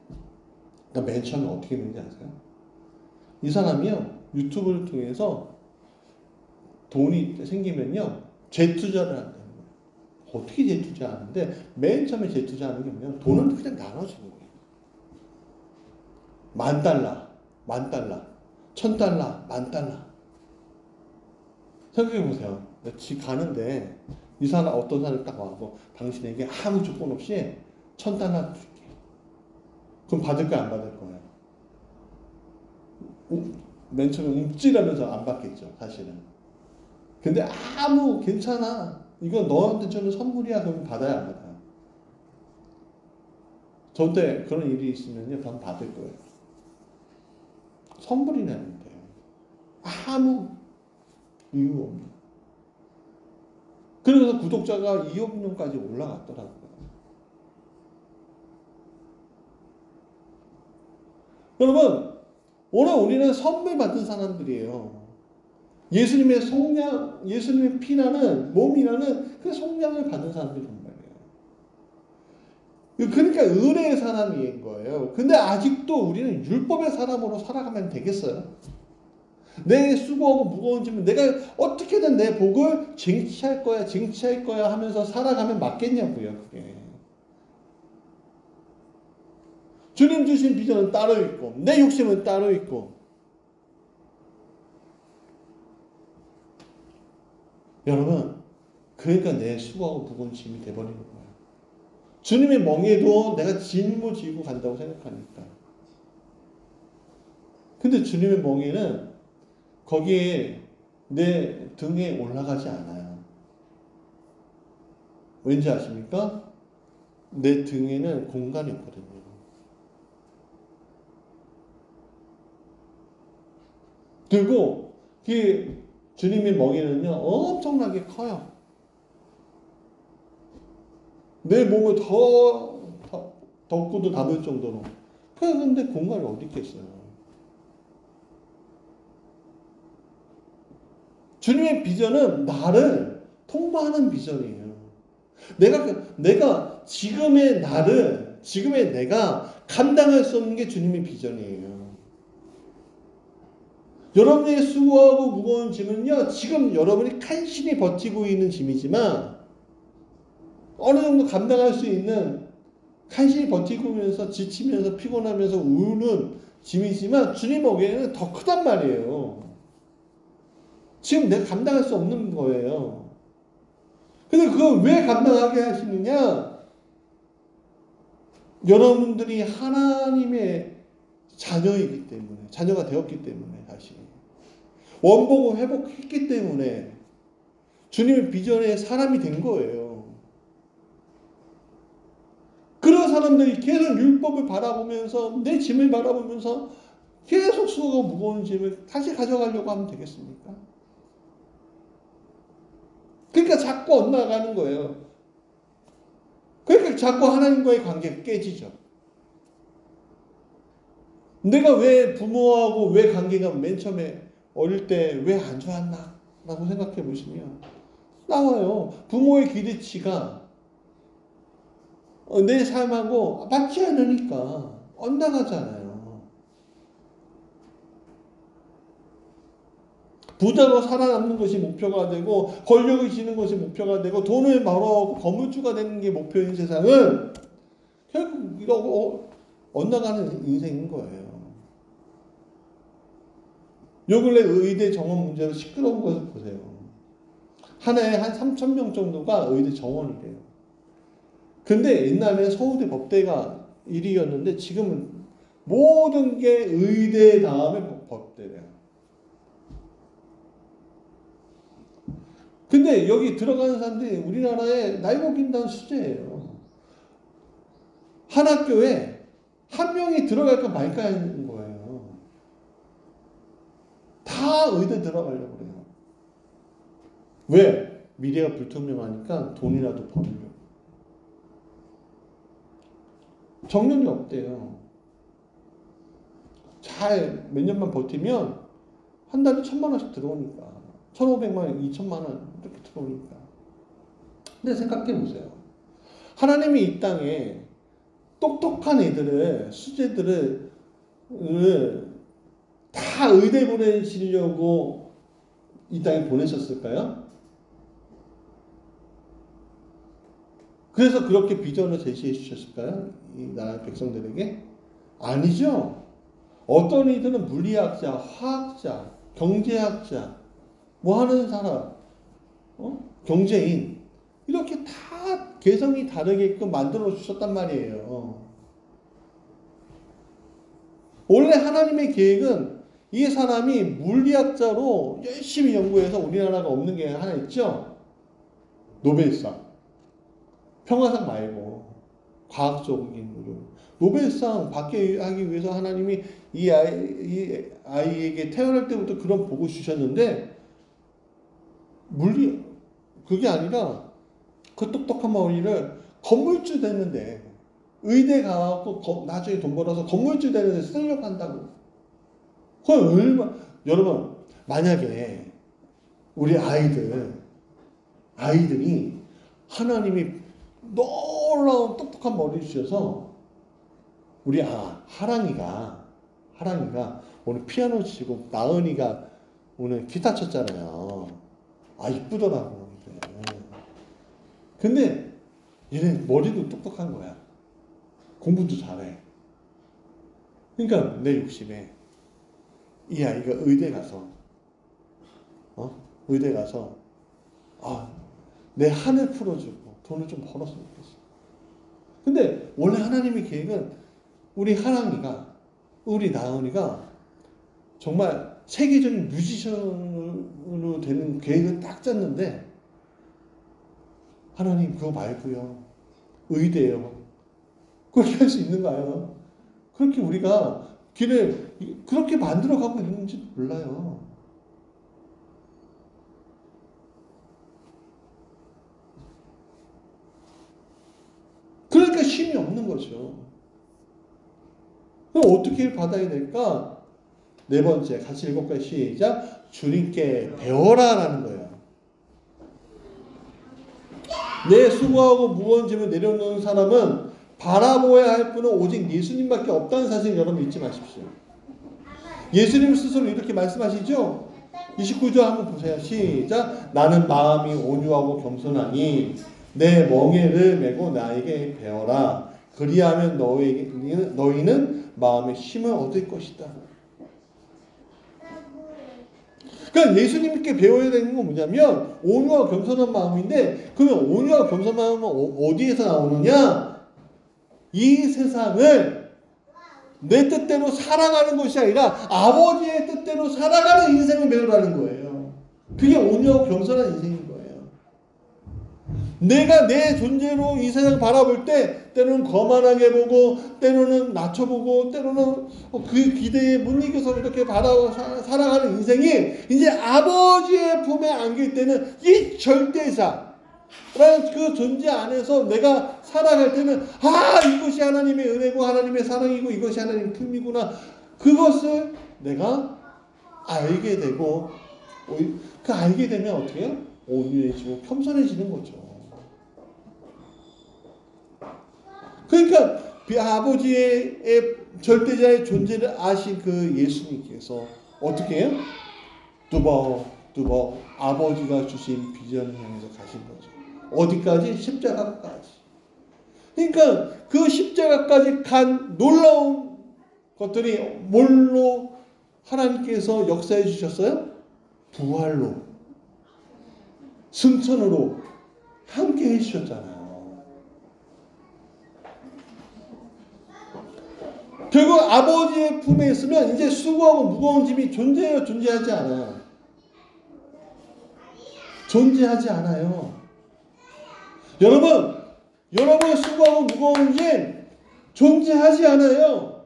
그러니까 맨 처음에 어떻게 됐는지 아세요? 이 사람이요, 유튜브를 통해서 돈이 생기면요, 재투자를 한다는 거예요. 어떻게 재투자하는데, 맨 처음에 재투자하는 게 뭐냐면, 돈을 그냥 나눠주는 거예요. $10,000, $10,000, $1,000, $10,000. 생각해보세요. 집 가는데, 이 사람, 어떤 사람이 딱 와서, 당신에게 아무 조건 없이 $1,000 줄게. 그럼 받을 거야, 안 받을 거예요? 맨 처음에 움찔하면서 안 받겠죠, 사실은. 근데 괜찮아. 이건 너한테 주는 선물이야. 그러면 받아야 안 받아요? 저한테 그런 일이 있으면요, 그럼 받을 거예요. 선물이 나는데 아무 이유 없는. 그래서 구독자가 2억 명까지 올라갔더라고요. 여러분, 오늘 우리는 선물 받은 사람들이에요. 예수님의 속량, 예수님의 피라는 몸이라는 그 속량을 받은 사람들이란 말이에요. 그러니까 은혜의 사람인 거예요. 근데 아직도 우리는 율법의 사람으로 살아가면 되겠어요? 내 수고하고 무거운 짐을 내가 어떻게든 내 복을 쟁취할 거야 하면서 살아가면 맞겠냐고요, 그게. 주님 주신 비전은 따로 있고, 내 욕심은 따로 있고. 여러분, 그러니까 내 수고하고 무거운 짐이 돼버리는 거예요. 주님의 멍에도 내가 짊어지고 간다고 생각하니까. 근데 주님의 멍에는 거기에 내 등에 올라가지 않아요. 왠지 아십니까? 내 등에는 공간이 없거든요. 그리고 주님의 멍에는요, 엄청나게 커요. 내 몸을 덮고도 남을 정도로. 그런데 공간이 어디 있겠어요? 주님의 비전은 나를 통과하는 비전이에요. 내가 지금의 내가 감당할 수 없는 게 주님의 비전이에요. 여러분의 수고하고 무거운 짐은요, 지금 여러분이 간신히 버티고 있는 짐이지만, 어느 정도 감당할 수 있는, 간신히 버티면서 지치면서 피곤하면서 우는 짐이지만, 주님 보기에는 더 크단 말이에요. 지금 내가 감당할 수 없는 거예요. 근데 그걸 왜 감당하게 하시느냐? 여러분들이 하나님의 자녀이기 때문에, 자녀가 되었기 때문에, 다시. 원복을 회복했기 때문에 주님의 비전의 사람이 된 거예요. 그런 사람들이 계속 율법을 바라보면서, 내 짐을 바라보면서 계속 수고가 무거운 짐을 다시 가져가려고 하면 되겠습니까? 그러니까 자꾸 엇나가는 거예요. 그러니까 자꾸 하나님과의 관계가 깨지죠. 내가 왜 부모하고 왜 관계가 맨 처음에 어릴 때 왜 안 좋았나? 라고 생각해 보시면 나와요. 부모의 기대치가 내 삶하고 맞지 않으니까 엇나가잖아요. 부자로 살아남는 것이 목표가 되고, 권력을 지는 것이 목표가 되고, 돈을 벌어오고 건물주가 되는 게 목표인 세상은 결국 이러고 엇나가는 인생인 거예요. 요 근래 의대 정원 문제로 시끄러운 것을 보세요. 한 해에 한 3,000명 정도가 의대 정원이래요. 근데 옛날에 서울대 법대가 1위였는데 지금은 모든 게 의대 다음에 법대로요. 근데 여기 들어가는 사람들이 우리나라의 나이 먹인다는 수제예요. 한 학교에 한 명이 들어갈까 말까 하는 거예요. 다 의대 들어가려고 그래요. 왜? 미래가 불투명하니까 돈이라도 벌려고. 정년이 없대요. 잘 몇 년만 버티면 한 달에 1,000만 원씩 들어오니까 1,500만 원, 2,000만 원 이렇게 들어오니까. 근데 생각해 보세요. 하나님이 이 땅에 똑똑한 애들을, 수재들을 다 의대 보내시려고 이 땅에 보내셨을까요? 그래서 그렇게 비전을 제시해 주셨을까요? 이 나라 백성들에게? 아니죠. 어떤 이들은 물리학자, 화학자, 경제학자, 뭐 하는 사람, 경제인, 이렇게 다 개성이 다르게끔 만들어 주셨단 말이에요. 원래 하나님의 계획은 이 사람이 물리학자로 열심히 연구해서 우리나라가 없는 게 하나 있죠? 노벨상. 평화상 말고 과학적인 노벨상 받게 하기 위해서 하나님이 이 아이에게 태어날 때부터 그런 복을 주셨는데 그게 아니라 그 똑똑한 머리를 건물주 됐는데 의대 가고 나중에 돈 벌어서 건물주 되는데 쓰려고 한다고. 그건 여러분 만약에 우리 아이들이 하나님이 놀라운 똑똑한 머리를 주셔서 우리 하랑이가 오늘 피아노 치고 나은이가 오늘 기타 쳤잖아요. 이쁘더라고. 근데 얘네 머리도 똑똑한 거야. 공부도 잘해. 그러니까 내 욕심에 이 아이가 의대 가서 내 한을 풀어주고 돈을 좀 벌었으면 좋겠어. 근데 원래 하나님의 계획은 우리 하랑이가, 우리 나은이가 정말 세계적인 뮤지션으로 되는 계획을 딱 짰는데 하나님 그거 말고요. 의대요. 그렇게 할 수 있는가요? 그렇게 우리가 길을 그렇게 만들어가고 있는지도 몰라요. 그러니까 쉼이 없는 거죠. 그럼 어떻게 받아야 될까? 네 번째, 같이 읽어볼까요? 시작. 주님께 배워라라는 거예요. 내 수고하고 무거운 짐을 내려놓는 사람은 바라보아야 할 분은 오직 예수님밖에 없다는 사실 여러분 잊지 마십시오. 예수님 스스로 이렇게 말씀하시죠? 29절 한번 보세요. 시작. 나는 마음이 온유하고 겸손하니 내 멍에를 메고 나에게 배워라. 그리하면 너희는 마음의 쉼을 얻을 것이다. 그러니까 예수님께 배워야 되는 건 뭐냐면 온유와 겸손한 마음인데, 그러면 온유와 겸손한 마음은 어디에서 나오느냐? 이 세상을 내 뜻대로 살아가는 것이 아니라 아버지의 뜻대로 살아가는 인생을 배우라는 거예요. 그게 온유하고 겸손한 인생인 거예요. 내가 내 존재로 이 세상을 바라볼 때 때로는 거만하게 보고 때로는 낮춰보고 때로는 그 기대에 못 이겨서 이렇게 살아가는 인생이 이제 아버지의 품에 안길 때는 이 절대사 라는 그 존재 안에서 내가 살아갈 때는 이것이 하나님의 은혜고 하나님의 사랑이고 이것이 하나님의 품이구나. 그것을 내가 알게 되고, 그 알게 되면 어떻게 해요? 온유해지고 겸손해지는 거죠. 그러니까 아버지의 절대자의 존재를 아신 그 예수님께서 어떻게 해요? 두번 아버지가 주신 비전을 향해서 가신 거죠. 어디까지? 십자가까지. 그러니까 그 십자가까지 간 놀라운 것들이 뭘로 하나님께서 역사해 주셨어요? 부활로, 승천으로 함께 해주셨잖아요. 결국 아버지의 품에 있으면 이제 수고하고 무거운 짐이 존재해요? 존재하지 않아요? 존재하지 않아요. 여러분의 수고하고 무거운 짐 존재하지 않아요.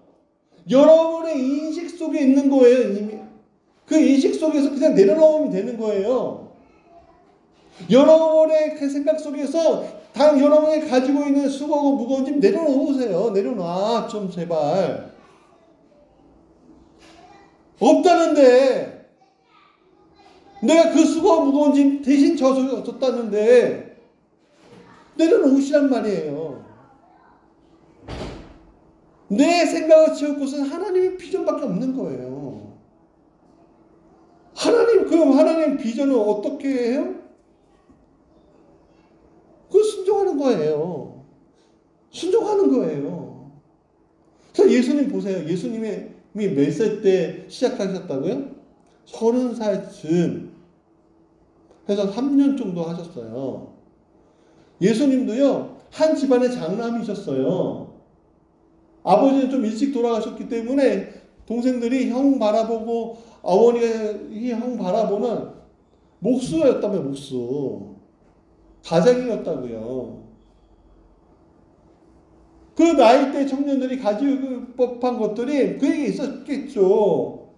여러분의 인식 속에 있는 거예요. 이미. 그 인식 속에서 그냥 내려놓으면 되는 거예요. 여러분의 그 생각 속에서 여러분이 가지고 있는 수고하고 무거운 짐 내려놓으세요. 내려놔 좀 제발. 없다는데 내가 그 수고하고 무거운 짐 대신 졌다는데 내려놓으시란 말이에요. 내 생각을 채울 곳은 하나님의 비전밖에 없는 거예요. 그럼 하나님 비전을 어떻게 해요? 순종하는 거예요. 순종하는 거예요. 자, 예수님 보세요. 예수님이 몇 살 때 시작하셨다고요? 30살쯤 해서 3년 정도 하셨어요. 예수님도요, 한 집안의 장남이셨어요. 아버지는 좀 일찍 돌아가셨기 때문에 동생들이 형 바라보고 어머니가 형 바라보는 목수였다며, 목수. 가장이었다고요. 그 나이대 청년들이 가질 법한 것들이 그에게 있었겠죠.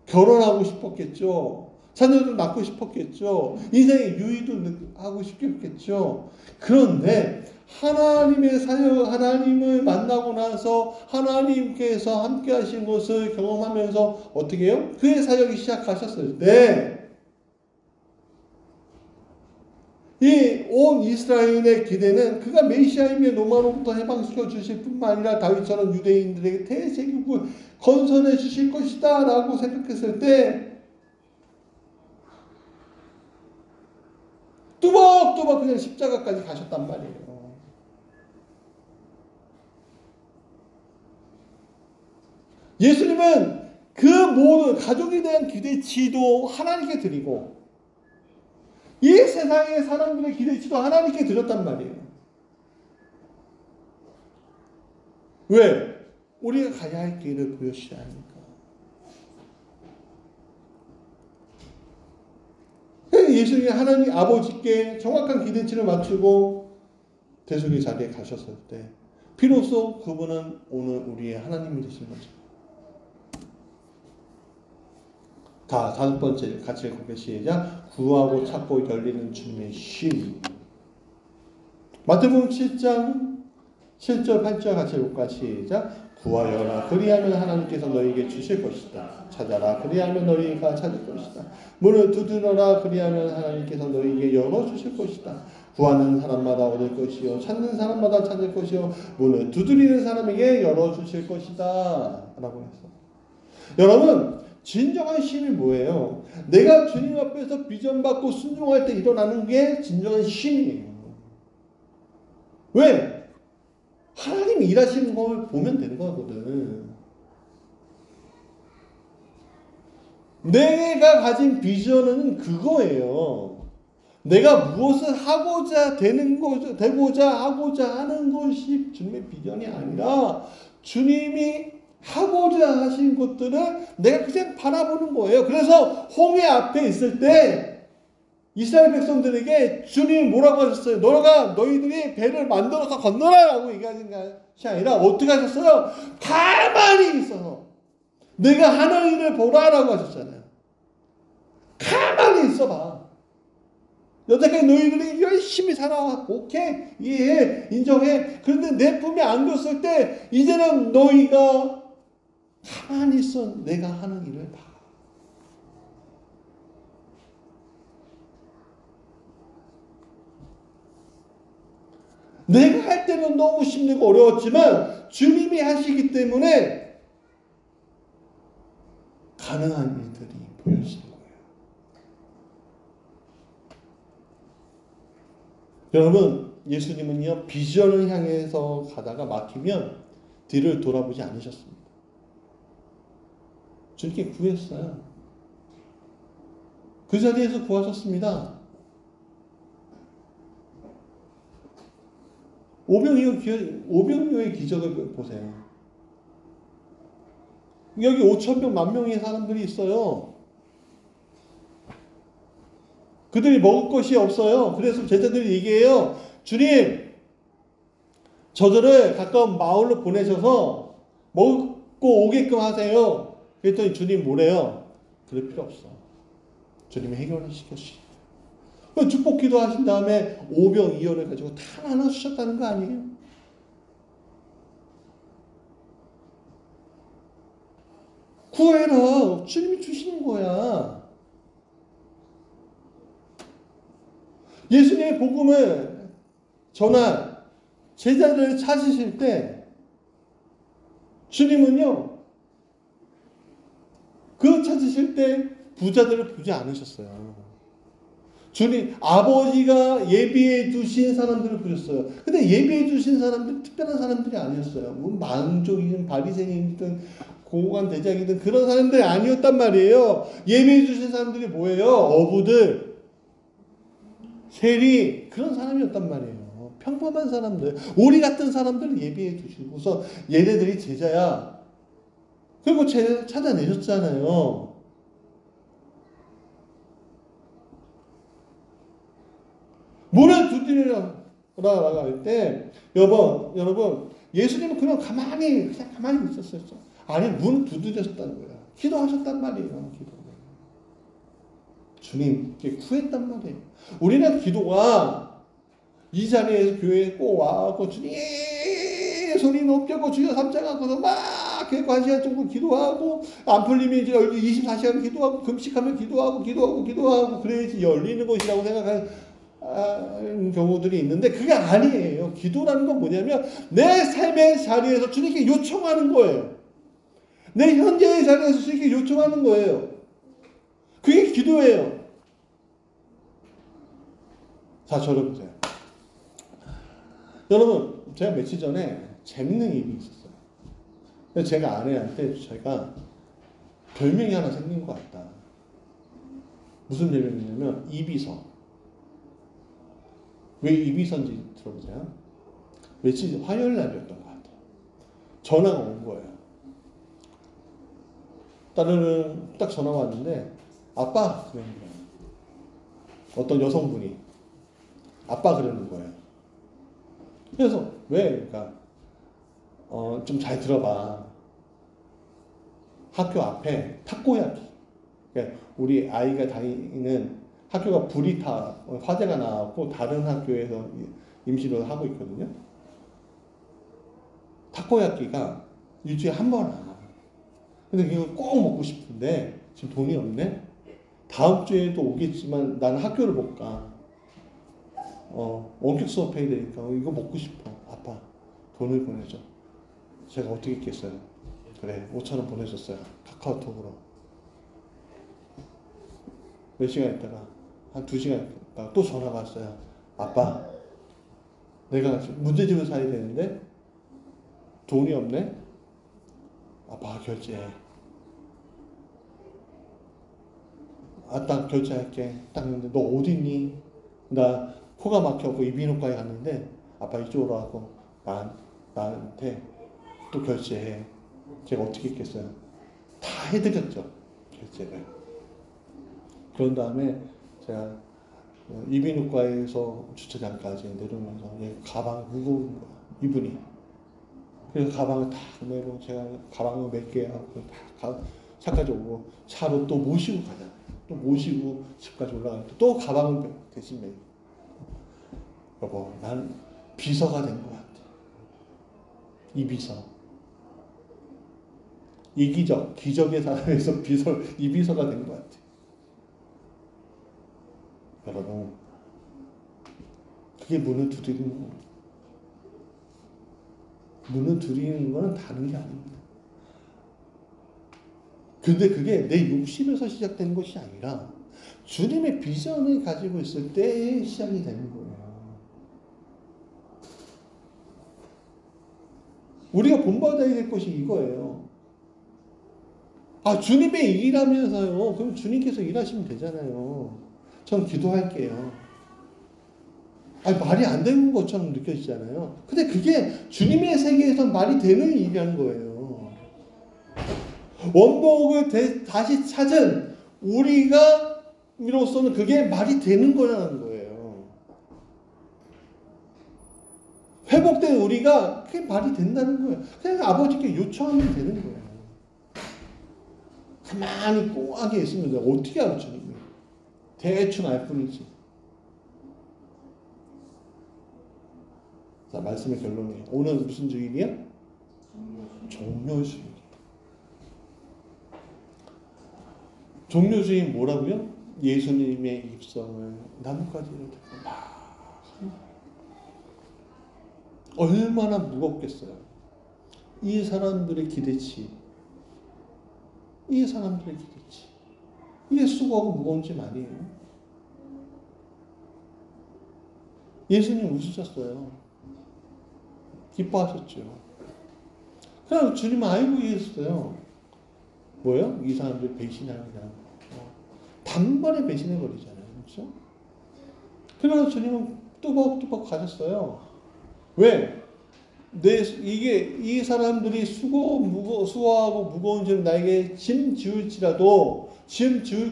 결혼하고 싶었겠죠. 자녀들 낳고 싶었겠죠. 인생의 유의도 하고 싶겠죠. 그런데 하나님의 사역, 하나님을 만나고 나서 하나님께서 함께 하신 것을 경험하면서 어떻게 해요? 그의 사역이 시작하셨을 때 이 온 이스라엘의 기대는 그가 메시아이며 로마로부터 해방시켜 주실 뿐만 아니라 다윗처럼 유대인들에게 대제국을 건설해 주실 것이다 라고 생각했을 때 뚜벅뚜벅 그냥 십자가까지 가셨단 말이에요. 예수님은 그 모든 가족에 대한 기대치도 하나님께 드리고 이 세상의 사람들의 기대치도 하나님께 드렸단 말이에요. 왜? 우리가 가야 할 길을 보여주셔야 하니까. 예수님이 하나님 아버지께 정확한 기대치를 맞추고 대속의 자리에 가셨을 때 비로소 그분은 오늘 우리의 하나님이 되신 거죠. 다섯 번째 같이 읽어볼게요. 시작. 구하고 찾고 열리는 주님의 심. 마태복음 7장 7절 8절 같이 읽을까? 시작. 구하여라 그리하면 하나님께서 너희에게 주실 것이다. 찾아라 그리하면 너희가 찾을 것이다. 문을 두드려라 그리하면 하나님께서 너희에게 열어주실 것이다. 구하는 사람마다 얻을 것이요 찾는 사람마다 찾을 것이요 문을 두드리는 사람에게 열어주실 것이다 라고 했어. 여러분 진정한 쉼이 뭐예요? 내가 주님 앞에서 비전받고 순종할 때 일어나는 게 진정한 쉼이에요. 왜? 하나님이 일하시는 걸 보면 되는 거거든. 내가 가진 비전은 그거예요. 내가 무엇을 하고자 되고자 하는 것이 주님의 비전이 아니라 주님이 하고자 하신 것들을 내가 그냥 바라보는 거예요. 그래서 홍해 앞에 있을 때 이스라엘 백성들에게 주님이 뭐라고 하셨어요? 너희들이 배를 만들어서 건너라 라고 얘기하는 것이 아니라 어떻게 하셨어요? 가만히 있어서 내가 하는 일을 보라 라고 하셨잖아요. 가만히 있어봐. 여태까지 너희들이 열심히 살아와. 오케이. 이해해. 인정해. 그런데 내 품에 안겼을 때 이제는 너희가 가만히 있어. 내가 하는 일을 봐. 내가 할 때는 너무 힘들고 어려웠지만 주님이 하시기 때문에 가능한 일들이 보여지는 거예요. 여러분, 예수님은요, 비전을 향해서 가다가 막히면 뒤를 돌아보지 않으셨습니다. 주님께 구했어요. 그 자리에서 구하셨습니다. 오병이어의 기적을 보세요. 여기 5,000명, 10,000명의 사람들이 있어요. 그들이 먹을 것이 없어요. 그래서 제자들이 얘기해요. 주님, 저들을 가까운 마을로 보내셔서 먹고 오게끔 하세요. 그랬더니 주님 뭐래요? 그럴 필요 없어. 주님이 해결을 시켜주시고. 축복 기도하신 다음에 5병 2호를 가지고 다 나눠주셨다는 거 아니에요? 구해라. 주님이 주시는 거야. 예수님의 복음을 전한 제자들을 찾으실 때 주님은요, 그 찾으실 때 부자들을 보지 않으셨어요. 주님, 아버지가 예비해 두신 사람들을 보셨어요. 근데 예비해 두신 사람들은 특별한 사람들이 아니었어요. 뭐 망족이든 바리새인이든 공관 대장이든 그런 사람들이 아니었단 말이에요. 예비해 주신 사람들이 뭐예요? 어부들, 세리, 그런 사람이었단 말이에요. 평범한 사람들, 오리 같은 사람들을 예비해 두시고서 얘네들이 제자야. 그리고 찾아내셨잖아요. 문을 두드리라고 할 때, 여러분, 예수님은 그냥 가만히 있었어요. 아니, 문을 두드렸다는 거야. 기도하셨단 말이에요. 주님께 구했단 말이에요. 우리는 기도가 이 자리에서 교회에 꼭 와서 주님 소리 높여고 주여 삼장하고서 막 계속 1시간 정도 기도하고 안 풀리면 이제 24시간 기도하고 금식하면 기도하고 그래야지 열리는 것이라고 생각하는 경우들이 있는데 그게 아니에요. 기도라는 건 뭐냐면 내 삶의 자리에서 주님께 요청하는 거예요. 내 현재의 자리에서 주님께 요청하는 거예요. 그게 기도예요. 자, 저를 보세요. 여러분, 제가 며칠 전에 재밌는 일이 있었어요. 제가 아내한테 제가 별명이 하나 생긴 것 같다. 무슨 별명이냐면 이비서. 왜 이비서인지 들어보세요. 며칠 화요일 날이었던 것 같아요. 전화가 온 거예요. 딸은 딱 전화가 왔는데 아빠 그러는 거예요. 어떤 여성분이 아빠 그러는 거예요. 그래서 왜? 그러니까 좀 잘 들어봐. 학교 앞에 탁구야기. 그러니까 우리 아이가 다니는 학교가 불이 화재가 나왔고 다른 학교에서 임시로 하고 있거든요. 타코야끼가 일주일에 한 번 와. 근데 이거 꼭 먹고 싶은데 지금 돈이 없네. 다음 주에도 오겠지만 나는 학교를 못 가. 원격 수업해야 되니까 이거 먹고 싶어. 아빠 돈을 보내줘. 제가 어떻게 했겠어요? 그래 5,000원 보내줬어요. 카카오톡으로. 몇 시간 있다가 한 2시간 있다가 또 전화가 왔어요. 아빠 내가 문제집을 사야 되는데 돈이 없네. 아빠가 결제해. 딱 결제할게. 딱 했는데 너 어디 있니? 나 코가 막혀서 이비인후과에 갔는데 아빠 이쪽으로 하고 나한테 또 결제해. 제가 어떻게 했겠어요? 다 해드렸죠. 결제를. 그런 다음에 제가 이비인후과에서 주차장까지 내려오면서 가방 무거운 거야. 이분이. 그래서 가방을 다 메고 제가 가방을 몇 개 하고 다 차까지 오고 차로 또 모시고 가잖아요. 또 모시고 집까지 올라가고 또 가방을 대신 메고. 여보, 난 비서가 된 것 같아. 이비서. 이기적, 기적의 사람에서 이비서가 된 것 같아. 여러분, 그게 문을 두드리는 겁니다. 문을 두드리는 거는 다른 게 아닙니다. 근데 그게 내 욕심에서 시작되는 것이 아니라 주님의 비전을 가지고 있을 때 시작이 되는 거예요. 우리가 본받아야 될 것이 이거예요. 주님의 일이라면서요. 그럼 주님께서 일하시면 되잖아요. 전 기도할게요. 말이 안 되는 것처럼 느껴지잖아요. 근데 그게 주님의 세계에서 말이 되는 일이라는 거예요. 원복을 다시 찾은 우리가로서는 그게 말이 되는 거라는 거예요. 회복된 우리가 그게 말이 된다는 거예요. 그냥 아버지께 요청하면 되는 거예요. 가만히 꽁하게 있으면 어떻게 알아 주님이? 대충 알 뿐이지. 자, 말씀의 결론이에요. 오늘 무슨 주일이야? 종료주일. 종료주일 뭐라고요? 예수님의 입성을 나뭇가지로 들고 막 얼마나 무겁겠어요. 이 사람들의 기대치. 이게 수고하고 무거운 집 아니에요. 예수님 웃으셨어요. 기뻐하셨죠. 그냥 주님은 알고 계셨어요. 뭐예요? 이 사람들 배신하는 사람. 단번에 배신해버리잖아요. 그렇죠? 그래서 주님은 뚜벅뚜벅 가셨어요. 왜? 이 사람들이 수고하고 무거운 짐 나에게 짐 지울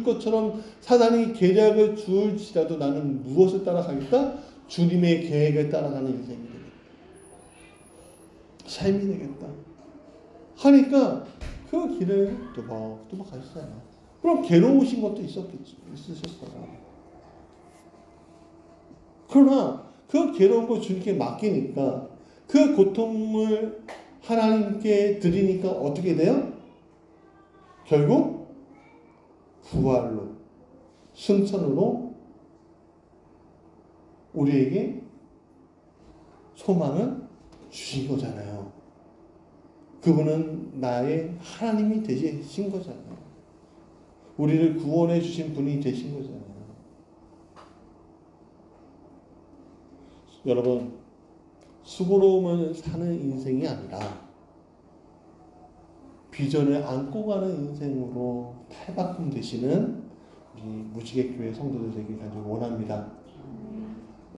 것처럼 사단이 계략을 주울지라도 나는 무엇을 따라가겠다? 주님의 계획을 따라가는 인생이 되겠다. 삶이 되겠다. 하니까 그 길을 뚜벅뚜벅 가셨어요. 그럼 괴로우신 것도 있으셨어요. 그러나 그 괴로운 걸 주님께 맡기니까 그 고통을 하나님께 드리니까 어떻게 돼요? 결국 부활로, 승천으로 우리에게 소망을 주신 거잖아요. 그분은 나의 하나님이 되신 거잖아요. 우리를 구원해 주신 분이 되신 거잖아요. 여러분, 수고로움을 사는 인생이 아니라 비전을 안고 가는 인생으로 탈바꿈 되시는 우리 무지개교회 성도들 되길 간절히 원합니다.